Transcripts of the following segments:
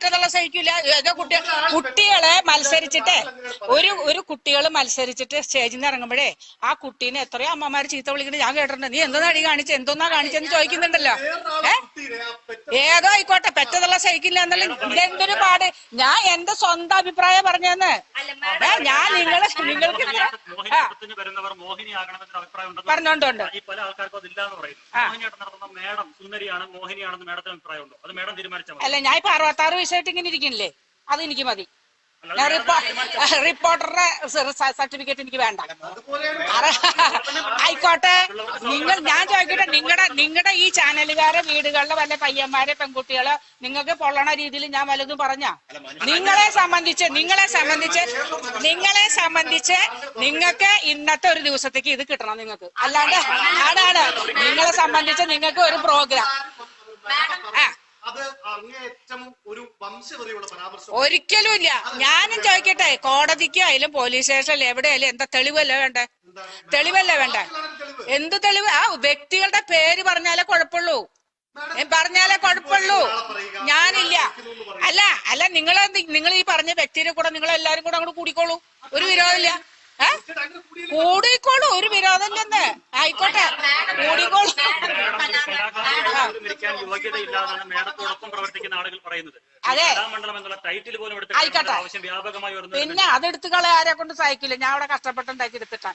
പെറ്റതുള്ള സഹിക്കില്ല. ഏതോ കുട്ടികളെ മത്സരിച്ചിട്ട് ഒരു കുട്ടികൾ മത്സരിച്ചിട്ട് സ്റ്റേജിൽ നിന്ന് ഇറങ്ങുമ്പോഴേ ആ കുട്ടീനെ എത്രയോ അമ്മമാര് ചീത്ത വിളിക്കുന്നത് ഞാൻ കേട്ടിട്ടുണ്ട്. നീ എന്തോന്നാ അടി കാണിച്ച്, എന്തോന്നാ കാണിച്ചെന്ന് ചോദിക്കുന്നുണ്ടല്ലോ. ഏതോ ആയിക്കോട്ടെ, പെറ്റതുള്ള സഹിക്കില്ല എന്നുള്ള ഇതെന്തൊരു പാട്. ഞാൻ എന്റെ സ്വന്തം അഭിപ്രായം പറഞ്ഞെന്ന്. ഞാൻ നിങ്ങൾക്ക് പറഞ്ഞോണ്ടുണ്ട്. അല്ല, ഞാൻ ഇപ്പൊ 66 വയസ്സായിട്ട് ഇങ്ങനെ ഇരിക്കുന്നില്ലേ, അത് എനിക്ക് മതി. റിപ്പോർട്ടറുടെ സർട്ടിഫിക്കറ്റ് എനിക്ക് വേണ്ട. ആയിക്കോട്ടെ, ഞാൻ ചോദിക്കട്ടെ, നിങ്ങളുടെ ഈ ചാനലുകാരെ വീടുകളിലെ വല്ല പയ്യന്മാരെ പെൺകുട്ടികളെ നിങ്ങൾക്ക് പൊള്ളണ രീതിയിൽ ഞാൻ വല്ലതും പറഞ്ഞ നിങ്ങളെ സംബന്ധിച്ച് നിങ്ങൾക്ക് ഇന്നത്തെ ഒരു ദിവസത്തേക്ക് ഇത് കിട്ടണം. നിങ്ങൾക്ക് അല്ലാണ്ട് ആടാണ് നിങ്ങളെ സംബന്ധിച്ച് നിങ്ങൾക്ക് ഒരു പ്രോഗ്രാം ഒരിക്കലും ഇല്ല. ഞാനും ചോദിക്കട്ടെ, കോടതിക്ക് ആയാലും പോലീസ് സ്റ്റേഷനിൽ എവിടെയായാലും എന്താ തെളിവല്ലേ വേണ്ടേ? തെളിവല്ലേ വേണ്ടേ? എന്ത് തെളിവ്? ആ വ്യക്തികളുടെ പേര് പറഞ്ഞാലേ കുഴപ്പമുള്ളൂ, ഞാനില്ല. അല്ല നിങ്ങൾ ഈ പറഞ്ഞ വ്യക്തിയുടെ കൂടെ നിങ്ങൾ എല്ലാരും കൂടെ അങ്ങോട്ട് കൂടിക്കോളൂ, ഒരു വിരോധമില്ല. കൂടിക്കോളൂ, ഒരു വിരോധം ഇല്ലെന്ന്. ആയിക്കോട്ടെ, കൂടിക്കോളൂ. അതെ, ആയിക്കോട്ടെ. പിന്നെ അതെടുത്ത് കളയാൻ ആരെ കൊണ്ട് സഹിക്കില്ല. ഞാൻ അവിടെ കഷ്ടപ്പെട്ടുണ്ടാക്കി എടുത്തിട്ടാ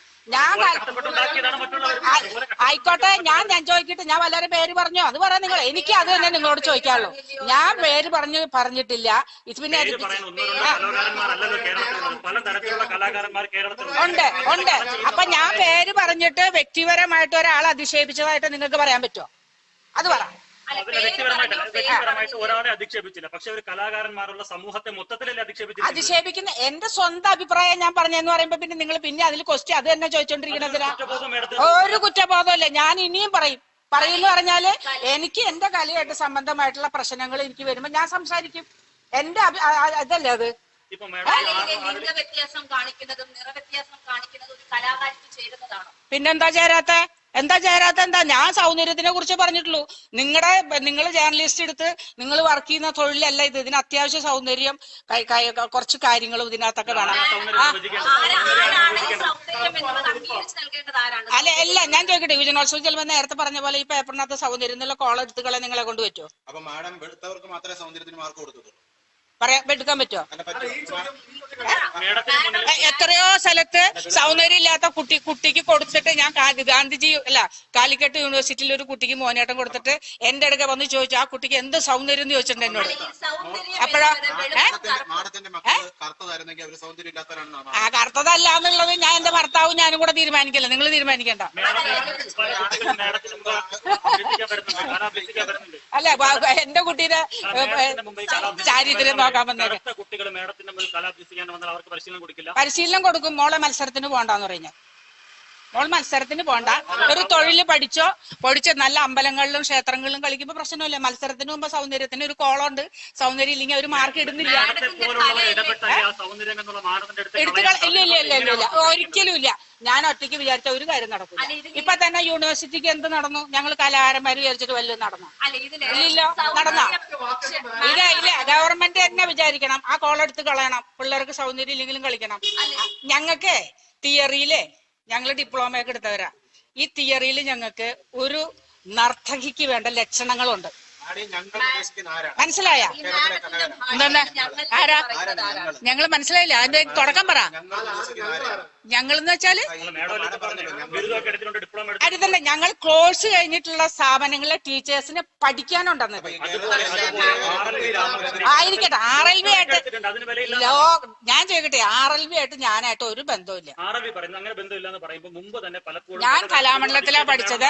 ആയിക്കോട്ടെ. ഞാൻ ചോദിക്കട്ടെ, ഞാൻ വല്ലവരും പേര് പറഞ്ഞോ? അത് പറയാൻ നിങ്ങൾ, എനിക്ക് അത് തന്നെ നിങ്ങളോട് ചോദിക്കാനുള്ളൂ. ഞാൻ പേര് പറഞ്ഞിട്ടില്ല. ഇത് പിന്നെ ഉണ്ട്. അപ്പൊ ഞാൻ പേര് പറഞ്ഞിട്ട് വ്യക്തിപരമായിട്ട് ഒരാളെ അധിക്ഷേപിച്ചതായിട്ട് നിങ്ങൾക്ക് പറയാൻ പറ്റുമോ? അത് പറ. ഒരാളെ അധിക്ഷേപിച്ചില്ല, പക്ഷെ ഒരു കലാകാരന്മാരുള്ള സമൂഹത്തെ മൊത്തത്തിലല്ലേ അധിക്ഷേപിക്കുന്ന എന്റെ സ്വന്തം അഭിപ്രായം ഞാൻ പറഞ്ഞെന്ന് പറയുമ്പോ പിന്നെ നിങ്ങൾ പിന്നെ അതിൽ ക്വസ്റ്റ്യൻ അത് തന്നെ ചോദിച്ചോണ്ടിരിക്കണതിനാ? ഒരു കുറ്റബോധമല്ലേ. ഞാൻ ഇനിയും പറയുന്നു പറഞ്ഞാല് എനിക്ക് എന്റെ കലയായിട്ട് സംബന്ധമായിട്ടുള്ള പ്രശ്നങ്ങൾ എനിക്ക് വരുമ്പോ ഞാൻ സംസാരിക്കും. എന്റെ അതല്ലേ അത്. പിന്നെന്താ ചേരാത്ത? എന്താ ഞാൻ സൗന്ദര്യത്തിനെ കുറിച്ച് പറഞ്ഞിട്ടുള്ളൂ. നിങ്ങൾ ജേർണലിസ്റ്റ് എടുത്ത് നിങ്ങൾ വർക്ക് ചെയ്യുന്ന തൊഴിലല്ല ഇത്. ഇതിന് അത്യാവശ്യ സൗന്ദര്യം, കുറച്ച് കാര്യങ്ങളും ഇതിനകത്തൊക്കെ വേണം. അല്ല ഞാൻ ചോദിക്കട്ടെ, യുവജനോത്സവം ചെല്ലുമ്പോൾ നേരത്തെ പറഞ്ഞ പോലെ ഈ പേപ്പറിനകത്ത് സൗന്ദര്യം എന്നുള്ള കോളം എടുത്തുകളെ നിങ്ങളെ കൊണ്ട് പറ്റുമോ? എടുക്കാൻ പറ്റുമോ? എത്രയോ സ്ഥലത്ത് സൗന്ദര്യം ഇല്ലാത്ത കുട്ടിക്ക് കൊടുത്തിട്ട് ഞാൻ ഗാന്ധിജി കാലിക്കട്ട് യൂണിവേഴ്സിറ്റിയിൽ ഒരു കുട്ടിക്ക് മോനേട്ടം കൊടുത്തിട്ട് എന്റെ അടുക്ക വന്ന് ചോദിച്ചു, ആ കുട്ടിക്ക് എന്ത് സൗന്ദര്യം എന്ന് ചോദിച്ചിട്ടുണ്ട് എന്നോട്. അപ്പോഴോ കറുത്തതല്ല എന്നുള്ളത് ഞാൻ എന്റെ ഭർത്താവും ഞാനും കൂടെ തീരുമാനിക്കില്ല. നിങ്ങൾ തീരുമാനിക്കണ്ട. അല്ല, എന്റെ കുട്ടീനെ ചാരിത്രം നോക്കാൻ വന്നേക്കെ പരിശീലനം കൊടുക്കും. മോളെ മത്സരത്തിന് പോകണ്ടെന്ന് പറഞ്ഞ മോൾ മത്സരത്തിന് പോണ്ട, ഒരു തൊഴിൽ പഠിച്ച് നല്ല അമ്പലങ്ങളിലും ക്ഷേത്രങ്ങളിലും കളിക്കുമ്പോ പ്രശ്നമില്ല. മത്സരത്തിന് മുമ്പ് സൗന്ദര്യത്തിന് ഒരു കോളുണ്ട്. സൗന്ദര്യം ഇല്ലെങ്കിൽ ഒരു മാർക്ക് ഇടുന്നില്ല. ഇല്ല, ഒരിക്കലും ഇല്ല. ഞാൻ ഒറ്റയ്ക്ക് വിചാരിച്ച ഒരു കാര്യം നടക്കില്ല. ഇപ്പൊ തന്നെ യൂണിവേഴ്സിറ്റിക്ക് എന്ത് നടന്നു? ഞങ്ങൾ കലാകാരന്മാര് വിചാരിച്ചിട്ട് വല്ലതും നടന്നോ? ഇല്ലല്ലോ, നടന്നോ? ഇല്ല. ഗവൺമെന്റ് തന്നെ വിചാരിക്കണം, ആ കോളെടുത്ത് കളയണം. പിള്ളേർക്ക് സൗന്ദര്യം ഇല്ലെങ്കിലും കളിക്കണം. ഞങ്ങൾക്ക് തിയറിയില് ഞങ്ങൾ ഡിപ്ലോമയൊക്കെ എടുത്തവരാ. ഈ തിയറിയിൽ ഞങ്ങൾക്ക് ഒരു നർത്തകിക്ക് വേണ്ട ലക്ഷണങ്ങളുണ്ട്. മനസ്സിലായ? എന്താണ് ആരാ? ഞങ്ങൾ മനസ്സിലായില്ല. അതിന്റെ തുടക്കം പറ. ഞങ്ങളെന്ന് വെച്ചാല് അത് തന്നെ, ഞങ്ങൾ കോഴ്സ് കഴിഞ്ഞിട്ടുള്ള സ്ഥാപനങ്ങളിലെ ടീച്ചേഴ്സിനെ പഠിക്കാനുണ്ടെന്ന്. ആയിരിക്കട്ടെ, RLV ആയിട്ട് ഞാൻ ചോദിക്കട്ടെ, RLV ആയിട്ട് ഞാനായിട്ട് ഒരു ബന്ധമില്ല. ഞാൻ കലാമണ്ഡലത്തിലാ പഠിച്ചത്.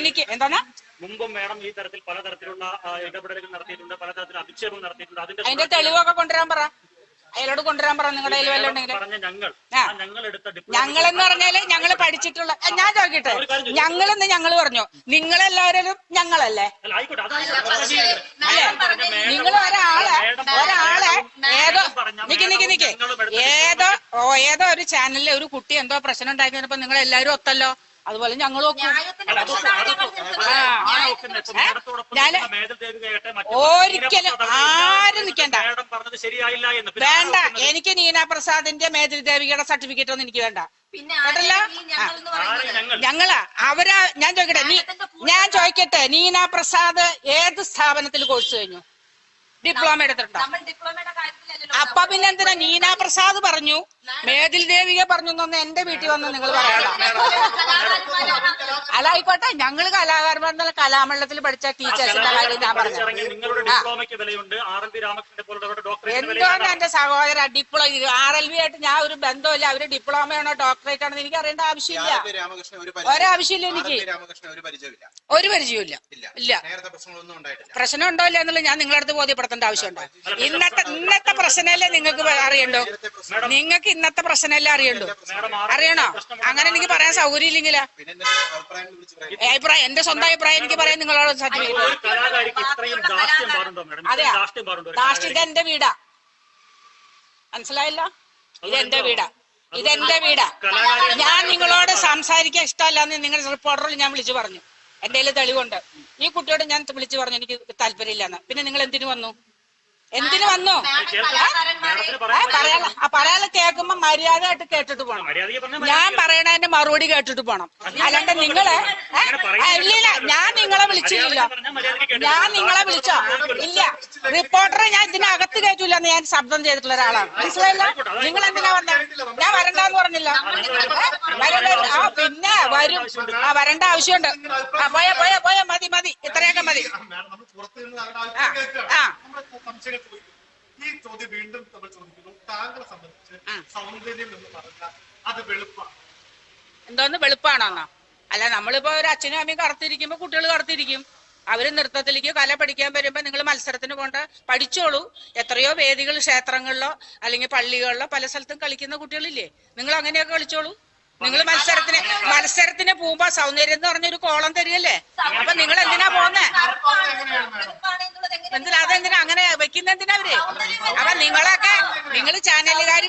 എനിക്ക് എന്താണ് മുമ്പും മേഡം ഈ തരത്തിൽ പലതരത്തിലുള്ള ഇടപെടലുകൾ നടത്തിയിട്ടുണ്ട്, പലതരത്തിലുള്ള അധിക്ഷേപം നടത്തിയിട്ടുണ്ട്. അതിന്റെ തെളിവൊക്കെ കൊണ്ടുവരാൻ പറ, അയാളോട് കൊണ്ടുവരാൻ പറ. നിങ്ങളുടെ കയ്യിൽ വല്ല ഉണ്ടെങ്കിൽ. ഞങ്ങളെന്ന് പറഞ്ഞാല് ഞങ്ങൾ പഠിച്ചിട്ടുള്ള, ഞാൻ ചോദിക്കട്ടെ, ഞങ്ങളെന്ന് ഞങ്ങൾ പറഞ്ഞു, നിങ്ങളെല്ലാവരും ഞങ്ങളല്ലേ? നിങ്ങൾ ഒരാളെ ഏതോ ഒരു ചാനലിലെ ഒരു കുട്ടി എന്തോ പ്രശ്നം ഉണ്ടാക്കിയപ്പോ നിങ്ങൾ എല്ലാവരും ഒത്തല്ലോ. അതുപോലെ ഞങ്ങൾ ഒരിക്കലും ആരും നിൽക്കണ്ട. പറഞ്ഞത് ശരിയായില്ല എന്ന്. വേണ്ട, എനിക്ക് നീന പ്രസാദിന്റെ മേതിൽ ദേവികയുടെ സർട്ടിഫിക്കറ്റ് ഒന്നും എനിക്ക് വേണ്ട. കേട്ടല്ല, ഞങ്ങളാ അവരാ. ഞാൻ ചോദിക്കട്ടെ, നീന പ്രസാദ് ഏത് സ്ഥാപനത്തിൽ കോഴ്സ് കഴിഞ്ഞു? ഡിപ്ലോമ എടുത്തിട്ടുണ്ടോ? അപ്പൊ പിന്നെ എന്തിനാ നീന പ്രസാദ് പറഞ്ഞു മേതിൽ ദേവിക പറഞ്ഞു എന്നൊന്ന് എന്റെ വീട്ടിൽ വന്ന് നിങ്ങൾ പറയണം. അല്ല ആയിക്കോട്ടെ, ഞങ്ങള് കലാകാരന്മാർ കലാമണ്ഡലത്തിൽ പഠിച്ച ടീച്ചേഴ്സിന്റെ കാര്യം ഞാൻ പറഞ്ഞു. എന്താണ് എന്റെ സഹോദര ഡിപ്ലോമ RLB ആയിട്ട് ഞാൻ ഒരു ബന്ധമില്ല. അവര് ഡിപ്ലോമയാണോ ഡോക്ടറേറ്റ് ആണോ എനിക്ക് അറിയേണ്ട ആവശ്യമില്ല. ഒരാവശ്യമില്ല, എനിക്ക് ഒരു പരിചയമില്ല. ഇല്ല, പ്രശ്നം ഉണ്ടോ ഇല്ല എന്നുള്ളത് ഞാൻ നിങ്ങളുടെ അടുത്ത് ബോധ്യപ്പെടുത്തേണ്ട ആവശ്യമുണ്ടോ? ഇന്നത്തെ പ്രശ്നമല്ലേ നിങ്ങൾക്ക് അറിയണ്ടോ? നിങ്ങൾക്ക് ഇന്നത്തെ പ്രശ്നമല്ലേ അറിയണ്ടോ? അറിയണോ? അങ്ങനെ എനിക്ക് പറയാൻ സൗകര്യം ഇല്ലെങ്കിലാ അഭിപ്രായം, എന്റെ സ്വന്തം അഭിപ്രായം എനിക്ക് പറയാൻ നിങ്ങളോട് സർട്ടിഫിക്കറ്റ്. അതെയാ, ഇതെന്റെ വീടാ, മനസ്സിലായില്ല? ഇതെന്റെ വീടാ. ഞാൻ നിങ്ങളോട് സംസാരിക്കാൻ ഇഷ്ടമല്ലാന്ന് നിങ്ങൾ റിപ്പോർട്ടറിൽ ഞാൻ വിളിച്ചു പറഞ്ഞു. എന്റെ കയ്യിൽ തെളിവുണ്ട്. ഈ കുട്ടിയോട് ഞാൻ വിളിച്ചു പറഞ്ഞു എനിക്ക് താല്പര്യമില്ലെന്ന്. പിന്നെ നിങ്ങൾ എന്തിനു വന്നു? പറയാതെ കേൾക്കുമ്പോ മര്യാദയായിട്ട് കേട്ടിട്ട് പോണം. ഞാൻ പറയണതിന്റെ മറുപടി കേട്ടിട്ട് പോണം. അല്ലാണ്ട് നിങ്ങള് ഇല്ലില്ല, ഞാൻ നിങ്ങളെ വിളിച്ചില്ലല്ലോ. ഞാൻ നിങ്ങളെ വിളിച്ചോ? ഇല്ല, റിപ്പോർട്ടറെ ഞാൻ ഇതിനകത്ത് കയറ്റൂല എന്ന് ഞാൻ ശബ്ദം ചെയ്തിട്ടുള്ള ഒരാളാണ്. മനസ്സിലായില്ല? നിങ്ങൾ എന്തിനാ പറഞ്ഞ? ഞാൻ വരണ്ടെന്ന് പറഞ്ഞില്ല. പിന്നെ വരും. വരേണ്ട ആവശ്യമുണ്ട്. പോയാ മതി, ഇത്രയൊക്കെ മതി. ഈ ചോദ്യം വീണ്ടും നമ്മൾ ചോദിക്കുന്നു, താങ്കളെ സംബന്ധിച്ച് സൗന്ദര്യം എന്ന് പറഞ്ഞാൽ അത് വെളുപ്പാണ്. എന്തോന്ന് വെളുപ്പാണോന്നോ? അല്ല, നമ്മളിപ്പോ ഒരു അച്ഛനും അമ്മയും കറുത്തിരിക്കുമ്പോ കുട്ടികൾ കറുത്തിരിക്കും. അവര് നൃത്തത്തിലേക്ക് കല പഠിക്കാൻ വരുമ്പോ നിങ്ങൾ മത്സരത്തിന് പോണ്ട, പഠിച്ചോളൂ. എത്രയോ വേദികൾ ക്ഷേത്രങ്ങളിലോ അല്ലെങ്കിൽ പള്ളികളിലോ പല സ്ഥലത്തും കളിക്കുന്ന കുട്ടികളില്ലേ? നിങ്ങൾ അങ്ങനെയൊക്കെ കളിച്ചോളൂ. നിങ്ങൾ മത്സരത്തിന് പോകുമ്പോ സൗന്ദര്യം എന്ന് പറഞ്ഞൊരു കോളം തരികയല്ലേ? അപ്പൊ നിങ്ങൾ എന്തിനാ പോന്നേ? അതെന്തിനാ അങ്ങനെ വെക്കുന്ന? എന്തിനാ അവര്? അപ്പൊ നിങ്ങൾ ചാനലുകാർ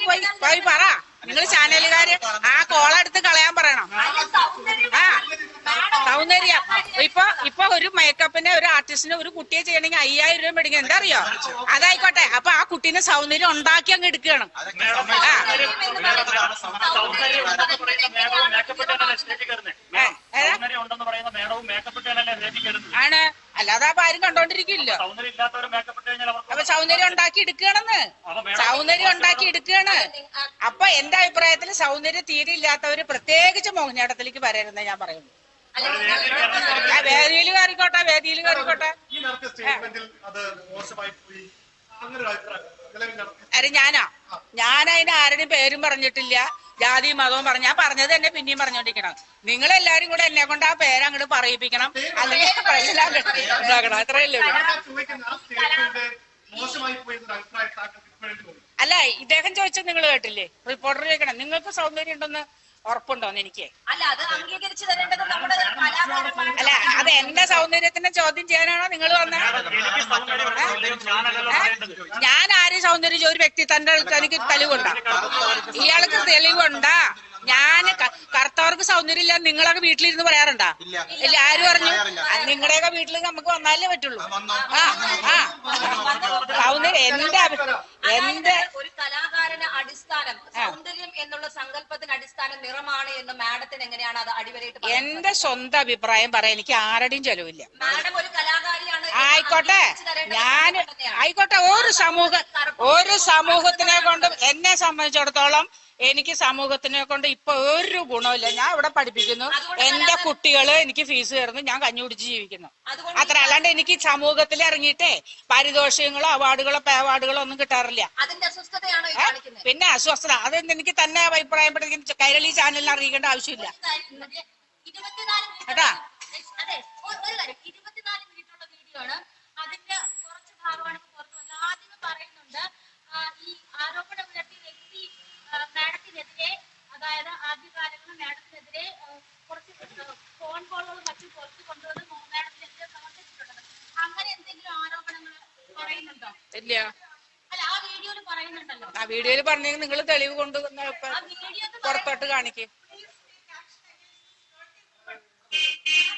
പോയി പറ. നിങ്ങൾ ചാനലുകാര് ആ കോളം എടുത്ത് കളയാൻ പറയണം. സൗന്ദര്യം ഇപ്പൊ ഒരു മേക്കപ്പിന് ഒരു ആർട്ടിസ്റ്റിന് ഒരു കുട്ടിയെ ചെയ്യണമെങ്കിൽ 5000 രൂപ മേടിക്കും. എന്താ അറിയോ? അതായിക്കോട്ടെ, അപ്പൊ ആ കുട്ടീനെ സൗന്ദര്യം ഉണ്ടാക്കി അങ്ങ് എടുക്കുകയാണ്. ആണ്, അല്ലാതെ അപ്പൊ ആരും കണ്ടോണ്ടിരിക്കില്ലോ. അപ്പൊ സൗന്ദര്യം ഉണ്ടാക്കി എടുക്കുകയാണെന്ന്. അപ്പൊ എന്റെ അഭിപ്രായത്തിൽ സൗന്ദര്യം തീരെ ഇല്ലാത്തവര് പ്രത്യേകിച്ച് മോഹിനിയാട്ടത്തിലേക്ക് വരരുതെന്ന് ഞാൻ പറയുന്നു. വേദിയിൽ കയറിക്കോട്ടെ. അരെ ഞാനതിന് ആരുടെയും പേരും പറഞ്ഞിട്ടില്ല, ജാതി മതവും പറഞ്ഞു. ഞാൻ പറഞ്ഞത് തന്നെ പിന്നെയും പറഞ്ഞോണ്ടിരിക്കണം. നിങ്ങളെല്ലാരും കൂടെ എന്നെ കൊണ്ട് ആ പേര് അങ്ങോട്ട് പറയിപ്പിക്കണം, അല്ലെങ്കിൽ ഉണ്ടാക്കണം. അത്രയല്ലേ? അല്ല, ഇദ്ദേഹം ചോദിച്ചത് നിങ്ങൾ കേട്ടില്ലേ? റിപ്പോർട്ടർ ചോദിക്കണം, നിങ്ങൾക്ക് സൗന്ദര്യം ഉണ്ടെന്ന് ഉറപ്പുണ്ടോന്ന് എനിക്ക്. അല്ല, അത് എന്റെ സൗന്ദര്യത്തിന്റെ ചോദ്യം ചെയ്യാനാണോ നിങ്ങൾ വന്നത്? ഞാൻ ആരും സൗന്ദര്യം ഒരു വ്യക്തി തന്റെ എനിക്ക് തെളിവുണ്ടാ? ഇയാൾക്ക് തെളിവുണ്ടാ? ഞാൻ കറുത്തവർക്ക് സൗന്ദര്യം ഇല്ല നിങ്ങളൊക്കെ വീട്ടിലിരുന്ന് പറയാറുണ്ടാ? ഇല്ല, ആര് പറഞ്ഞു? നിങ്ങളുടെയൊക്കെ വീട്ടിൽ നമുക്ക് വന്നാലേ പറ്റുള്ളൂ. സൗന്ദര്യം എന്റെ ഒരു കലാകാരന് അടിസ്ഥാനം സൗന്ദര്യം എന്നുള്ള സങ്കല്പത്തിന് അടിസ്ഥാനം നിറമാണ് എന്ന് മാഡത്തിന് എങ്ങനെയാണ് അത് അടിവരയിട്ട്? എന്റെ സ്വന്തം അഭിപ്രായം പറയാൻ എനിക്ക് ആരുടെയും ചെലവില്ല. മാഡം ഒരു കലാകാരിയാണ്. ആയിക്കോട്ടെ, ഒരു സമൂഹത്തിനെ കൊണ്ടും എന്നെ സംബന്ധിച്ചിടത്തോളം എനിക്ക് സമൂഹത്തിനെ കൊണ്ട് ഇപ്പൊ ഒരു ഗുണമില്ല. ഞാൻ ഇവിടെ പഠിപ്പിക്കുന്നു, എന്റെ കുട്ടികള് എനിക്ക് ഫീസ് തരുന്നു, ഞാൻ കഞ്ഞി കുടിച്ച് ജീവിക്കുന്നു. അത്ര. അല്ലാണ്ട് എനിക്ക് സമൂഹത്തിൽ ഇറങ്ങിയിട്ടേ പാരിതോഷികങ്ങളോ അവാർഡുകളോ പേവാർഡുകളോ ഒന്നും കിട്ടാറില്ല. പിന്നെ അസ്വസ്ഥത അതെനിക്ക് തന്നെ അഭിപ്രായം പഠിക്കുന്ന കൈരളി ചാനലിന് അറിയിക്കേണ്ട ആവശ്യമില്ല കേട്ടാ. മാഡത്തിനെതിരെ, അതായത് ആദ്യകാലങ്ങളിൽ മാഡത്തിനെതിരെ കുറച്ച് ഫോൺ കോളുകൾ മറ്റും പുറത്തു കൊണ്ടുവന്ന് മാഡത്തിനെതിരെ സമർപ്പിച്ചിട്ടുള്ളത്. അങ്ങനെ എന്തെങ്കിലും ആരോപണങ്ങൾ പറയുന്നുണ്ടോ? ഇല്ല. അല്ല, ആ വീഡിയോയിൽ പറയുന്നുണ്ടല്ലോ. ആ വീഡിയോയിൽ പറഞ്ഞെങ്കിൽ നിങ്ങൾ തെളിവ് കൊണ്ട് പുറത്തോട്ട് കാണിക്കും.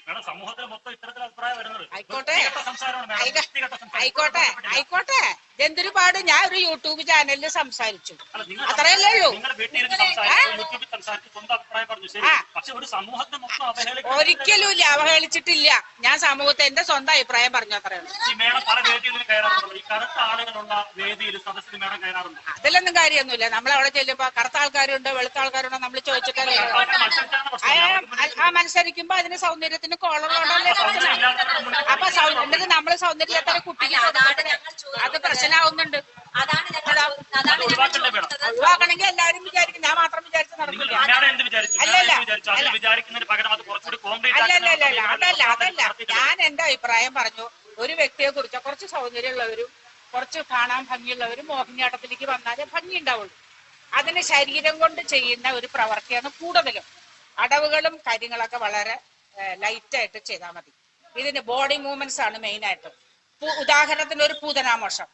മേഡം സമൂഹത്തിൽ മൊത്തം ഇത്തരത്തിൽ അഭിപ്രായം വരുന്നത് ആയിക്കോട്ടെ സംസാരമാണ് മേഡം, വ്യക്തിഗത സംസാരം. ആയിക്കോട്ടെ ആയിക്കോട്ടെ ഇതെന്തൊരു പാട്. ഞാൻ ഒരു യൂട്യൂബ് ചാനലിൽ സംസാരിച്ചു, അല്ല, നിങ്ങൾ അത്രയല്ലേ ഉള്ളൂ. നിങ്ങൾ വീട്ടിലിരുന്ന് സംസാരിച്ചു, യൂട്യൂബിൽ സംസാരിച്ചു, സ്വന്തം അഭിപ്രായം പറഞ്ഞു, ശരി. പക്ഷെ ഒരു സമൂഹത്തെ മൊത്തം അവഹേളിക്കാൻ ഒരിക്കലും ഇല്ല, അവഹേളിച്ചിട്ടില്ല. ഞാൻ സമൂഹത്തെ എന്റെ സ്വന്തം അഭിപ്രായം പറഞ്ഞു, അത്രയാണ്. ഈ മേഡം പല വേദികളിൽ കയറാറുണ്ട്. ഈ കറുത്ത ആളുകളുള്ള വേദിയിൽ സദസ്സിൽ മേഡം കയറാറുണ്ട്. അതിലൊന്നും കാര്യമൊന്നുമില്ല. നമ്മളവിടെ ചെല്ലുമ്പോ കറുത്ത ആൾക്കാരുണ്ടോ വെളുത്ത ആൾക്കാരുണ്ടോ നമ്മൾ ചോദിച്ചിട്ടല്ലേ. ആ മത്സരിക്കുമ്പോ അതിന് സൗന്ദര്യത്തിന് കോളറുണ്ടല്ലേ. അപ്പൊ എന്നിട്ട് നമ്മള് സൗന്ദര്യത്തെ കുട്ടിക്ക് അത് പ്രശ്നമാവുന്നുണ്ട്. ഒഴിവാക്കണമെങ്കിൽ എല്ലാവരും വിചാരിക്കും, ഞാൻ മാത്രം വിചാരിച്ച് നടക്കില്ല. അതല്ല ഞാൻ എന്റെ അഭിപ്രായം പറഞ്ഞു. ഒരു വ്യക്തിയെ കുറിച്ച് കുറച്ച് സൗന്ദര്യമുള്ളവരും കുറച്ച് കാണാൻ ഭംഗിയുള്ളവരും മോഹിനിയാട്ടത്തിലേക്ക് വന്നാലേ ഭംഗി ഉണ്ടാവുള്ളൂ. അതിന് ശരീരം കൊണ്ട് ചെയ്യുന്ന ഒരു പ്രവൃത്തിയാണ് കൂടുതലും. അടവുകളും കാര്യങ്ങളൊക്കെ വളരെ ലൈറ്റായിട്ട് ചെയ്താൽ മതി. ഇതിന് ബോഡി മൂവ്മെന്റ്സ് ആണ് മെയിൻ ആയിട്ട്. ഉദാഹരണത്തിന് ഒരു പൂതനാമോഷം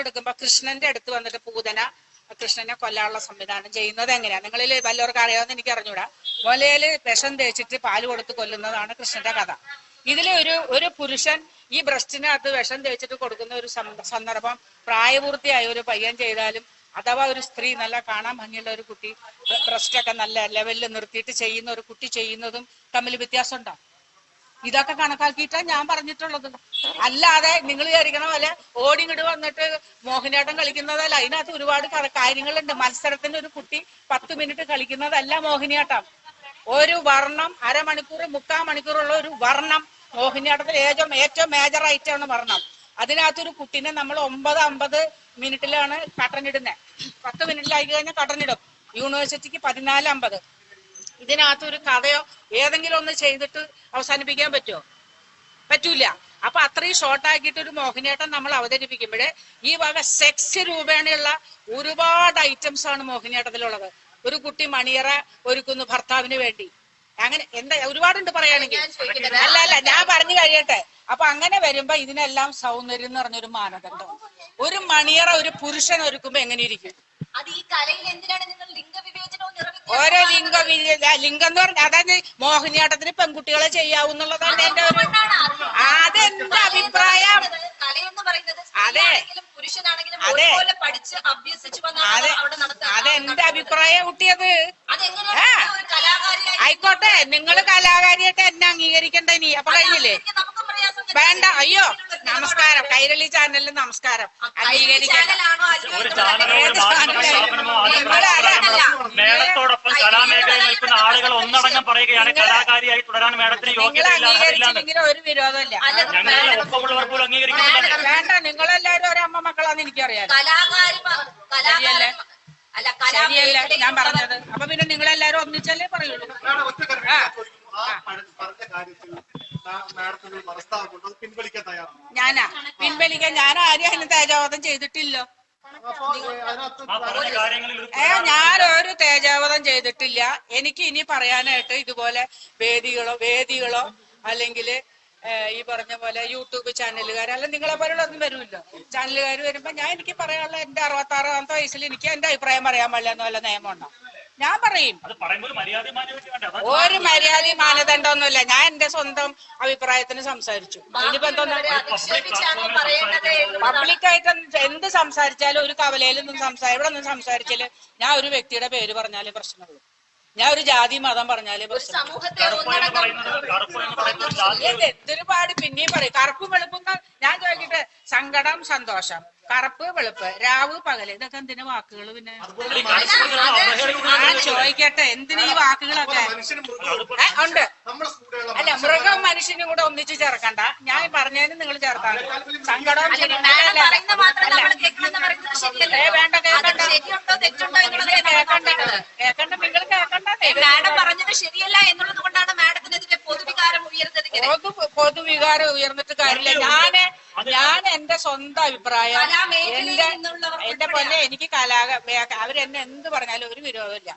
എടുക്കുമ്പോ കൃഷ്ണന്റെ അടുത്ത് വന്നിട്ട് കൃഷ്ണനെ കൊല്ലാനുള്ള സംവിധാനം ചെയ്യുന്നത് എങ്ങനെയാ നിങ്ങളിൽ വല്ലവർക്കും അറിയാമെന്ന് എനിക്ക് അറിഞ്ഞൂടാ. മുലയില് വിഷം തേച്ചിട്ട് പാല് കൊടുത്ത് കൊല്ലുന്നതാണ് കൃഷ്ണന്റെ കഥ. ഇതില് ഒരു പുരുഷൻ ഈ ബ്രസ്റ്റിനകത്ത് വിഷം തേച്ചിട്ട് കൊടുക്കുന്ന ഒരു സന്ദർഭം പ്രായപൂർത്തിയായ ഒരു പയ്യൻ ചെയ്താലും, അഥവാ ഒരു സ്ത്രീ നല്ല കാണാൻ ഭംഗിയുള്ള ഒരു കുട്ടി ബ്രസ്റ്റൊക്കെ നല്ല ലെവലിൽ നിർത്തിയിട്ട് ചെയ്യുന്ന ഒരു കുട്ടി ചെയ്യുന്നതും തമ്മിൽ വ്യത്യാസം ഉണ്ടാവും. ഇതൊക്കെ കണക്കാക്കിയിട്ടാണ് ഞാൻ പറഞ്ഞിട്ടുള്ളത്. അല്ലാതെ നിങ്ങൾ വിചാരിക്കണ പോലെ ഓടിങ്ങിട് വന്നിട്ട് മോഹിനിയാട്ടം കളിക്കുന്നതല്ല. അതിനകത്ത് ഒരുപാട് കാര്യങ്ങളുണ്ട്. മത്സരത്തിന് ഒരു കുട്ടി 10 മിനിറ്റ് കളിക്കുന്നതല്ല മോഹിനിയാട്ടം. ഒരു വർണ്ണം അരമണിക്കൂർ 3/4 മണിക്കൂറുള്ള ഒരു വർണ്ണം മോഹിനിയാട്ടത്തിൽ ഏറ്റവും മേജർ ആയിട്ടാണ് വർണ്ണം. അതിനകത്തൊരു കുട്ടീനെ നമ്മൾ 9:50 മിനിറ്റിലാണ് കട്ടനിടുന്നത്. 10 മിനിറ്റിലായി കഴിഞ്ഞാൽ കട്ടനിടും. യൂണിവേഴ്സിറ്റിക്ക് 14:50. ഇതിനകത്തൊരു കഥയോ ഏതെങ്കിലും ഒന്ന് ചെയ്തിട്ട് അവസാനിപ്പിക്കാൻ പറ്റൂല. അപ്പൊ അത്രയും ഷോർട്ടാക്കിയിട്ട് ഒരു മോഹിനിയാട്ടം നമ്മൾ അവതരിപ്പിക്കുമ്പോഴേ ഈ വക സെക്സ് രൂപേണയുള്ള ഒരുപാട് ഐറ്റംസ് ആണ് മോഹിനിയാട്ടത്തിലുള്ളത്. ഒരു കുട്ടി മണിയറ ഒരുക്കുന്നു ഭർത്താവിന് വേണ്ടി, അങ്ങനെ എന്താ ഒരുപാടുണ്ട് പറയുകയാണെങ്കിൽ. അല്ല ഞാൻ പറഞ്ഞു കഴിയട്ടെ. അപ്പൊ അങ്ങനെ വരുമ്പോ ഇതിനെല്ലാം സൗന്ദര്യം എന്ന് പറഞ്ഞൊരു മാനദണ്ഡം. ഒരു മണിയറ ഒരു പുരുഷൻ ഒരുക്കുമ്പോ എങ്ങനെ ഇരിക്കും? ഓരോ ലിംഗം എന്ന് പറഞ്ഞാൽ അതായത് മോഹിനിയാട്ടത്തിന് പെൺകുട്ടികളെ ചെയ്യാവുന്നുള്ളതാണ് എന്റെ ഒരു അതെന്റെ അഭിപ്രായം. അതെന്റെ അഭിപ്രായം കുട്ടിയത്. ആയിക്കോട്ടെ, നിങ്ങൾ കലാകാരിയായിട്ട് എന്നെ അംഗീകരിക്കണ്ട ഇനി. അപ്പൊ കഴിഞ്ഞില്ലേ? വേണ്ട. അയ്യോ നമസ്കാരം, കൈരളി ചാനലിൽ നമസ്കാരം. മേഡത്തോടൊപ്പം കലാമേഖലയിൽ നിൽക്കുന്ന ആളുകൾ ഒന്നടങ്കം പറയുകയാണ് കലാകാരിയായി തുടരാൻ മേഡത്തിന് യോഗ്യതയില്ല. ഒരു വിരോധമില്ല. ഒപ്പമുള്ളവർ പോലും അംഗീകരിക്കുന്നില്ല. വേണ്ട, നിങ്ങളെല്ലാരും ഒരു അമ്മ മക്കളാന്ന് എനിക്കറിയാം. ശരിയല്ലേ ഞാൻ പറഞ്ഞത്? അപ്പൊ പിന്നെ നിങ്ങളെല്ലാരും ഒന്നിച്ചല്ലേ പറയുള്ളൂ. ഞാനാ പിൻവലിക്കാൻ? ഞാൻ ആരും അതിന് തേജാവധം ചെയ്തിട്ടില്ലോ. ഞാൻ ഒരു തേജാവധം ചെയ്തിട്ടില്ല. എനിക്ക് ഇനി പറയാനായിട്ട് ഇതുപോലെ വേദികളോ അല്ലെങ്കിൽ ഈ പറഞ്ഞ പോലെ യൂട്യൂബ് ചാനലുകാർ അല്ല നിങ്ങളെ പോലുള്ള ഒന്നും വരുമല്ലോ. ചാനലുകാർ വരുമ്പോ എനിക്ക് പറയാനുള്ള എന്റെ 66-ാമത്തെ വയസ്സിൽ എനിക്ക് എന്റെ അഭിപ്രായം പറയാൻ പാടില്ല എന്ന് വല്ല നിയമമുണ്ടോ? ഞാൻ പറയും. ഒരു മര്യാദയും മാനദണ്ഡമൊന്നുമില്ല. ഞാൻ എന്റെ സ്വന്തം അഭിപ്രായത്തിന് സംസാരിച്ചു. ഇനിയിപ്പോ എന്തോന്നാ പബ്ലിക്കായിട്ട് എന്ത് സംസാരിച്ചാലും ഒരു കവലയിൽ നിന്ന് ഇവിടെ നിന്ന് സംസാരിച്ചാല് ഞാൻ ഒരു വ്യക്തിയുടെ പേര് പറഞ്ഞാലേ പ്രശ്നമുള്ളൂ. ഞാൻ ഒരു ജാതി മതം പറഞ്ഞാലേ പ്രശ്നം. എന്തൊരു പാട് പിന്നെയും പറയും. കറുപ്പും വെളുപ്പും ഞാൻ ചോദിക്കട്ടെ, സങ്കടം സന്തോഷം, കറുപ്പ് വെളുപ്പ്, രാവ് പകല്, ഇതൊക്കെ എന്തിനു വാക്കുകൾ? പിന്നെ ഞാൻ ചോദിക്കട്ടെ, എന്തിനു ഈ വാക്കുകളൊക്കെ ഉണ്ട്? അല്ല, മൃഗം മനുഷ്യനും കൂടെ ഒന്നിച്ച് ചേർക്കണ്ട. ഞാൻ പറഞ്ഞതിന് നിങ്ങൾ ചേർത്താണ്. സങ്കടവും വേണ്ട, കേൾക്കണ്ട നിങ്ങൾ കേൾക്കണ്ട. ശരിയല്ല എന്നുള്ളത് കൊണ്ടാണ് മാഡത്തിനെതിരെ പൊതുവികാരം ഉയർന്നത്. പൊതുവികാരം ഉയർന്നിട്ട് കാര്യമില്ല. ഞാൻ എന്റെ സ്വന്തം അഭിപ്രായം എന്റെ പൊന്നെ എനിക്ക് അവരെന്നെ എന്ത് പറഞ്ഞാലും ഒരു വിരോധമില്ല.